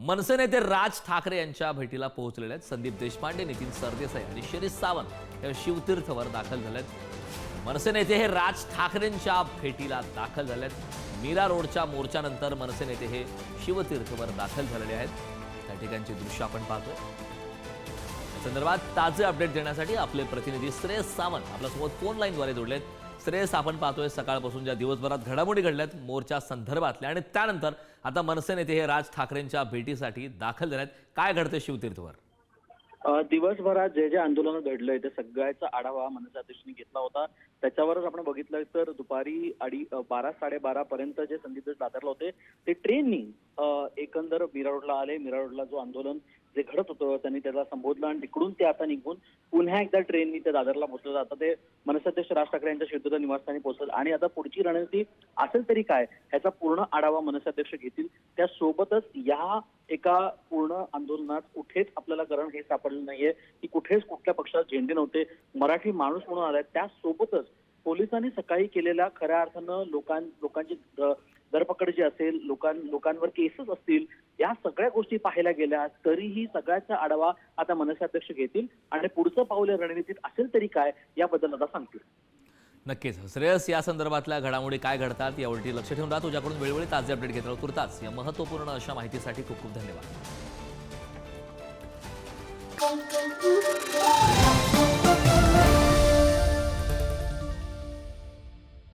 मनसे नेते राज ठाकरे यांच्या भेटीला पोहोचलेले आहेत। संदीप देशपांडे, नितीन सरदेसाई आणि शिरीष सावंत हे शिवतीर्थवर दाखल झालेत। मनसे नेते हे राज ठाकरेंच्या भेटीला दाखल झालेत। मीरा रोडच्या मोर्चानंतर मनसे नेते हे शिवतीर्थवर दाखल झालेले आहेत। त्या ठिकाणची दृश्य आपण पाहतोय। या संदर्भात ताजे अपडेट देण्यासाठी आपले प्रतिनिधी श्रेयस सावंत आपल्यासोबत फोन लाईनद्वारे जोडलेत। श्रेयस, आपण पाहतोय सकाळपासून ज्या दिवसभरात घडामोडी घडल्यात मोर्चा संदर्भातल्या आणि त्यानंतर आता मनसे नेते हे राज ठाकरेंच्या भेटीसाठी दाखल झालेत, काय घडते शिवतीर्थवर? दिवसभरात जे जे आंदोलन घडलंय ते सगळ्याचा आढावा मनसे अध्यक्षांनी घेतला होता। त्याच्यावरच आपण बघितलं तर दुपारी 12-12:30 पर्यंत जे संदीप दादरला होते ते ट्रेननी एकंदर मीरा रोडला आले। मीरा रोडला जो आंदोलन जे घडत होतं त्यांनी त्याला संबोधलं आणि तिकडून ते आता निघून पुन्हा एकदा ट्रेननी ते दादरला पोहोचलं। आता ते मनसे अध्यक्ष राज ठाकरे यांच्या शिवतीर्थ निवासस्थानी पोहोचले आणि आता पुढची रणनीती असेल तरी काय ह्याचा पूर्ण आढावा मनसे अध्यक्ष घेतील। त्यासोबतच या एका पूर्ण आंदोलनात कुठेच आपल्याला कारण हे सापडलं नाहीये की कुठेच कुठल्या पक्षात झेंडे नव्हते, मराठी माणूस म्हणून आलाय। त्यासोबतच पोलिसांनी सकाळी केलेल्या खऱ्या अर्थानं लोकांची धरपकड जी असेल, लोकांवर केसेस असतील, या सगळ्या गोष्टी पाहायला गेल्या तरीही सगळ्याचा आढावा आता मनसे अध्यक्ष घेतील आणि पुढचं पाऊल रणनीतीत असेल तरी काय याबद्दल आता सांगतील। नक्कीच श्रेयस, या संदर्भातल्या घडामोडी काय घडतात यावरती लक्ष ठेवून राहा। तुझ्याकडून वेळोवेळी ताजे अपडेट घेत राहू। तुर्तास या महत्त्वपूर्ण अशा माहितीसाठी खूप खूप धन्यवाद।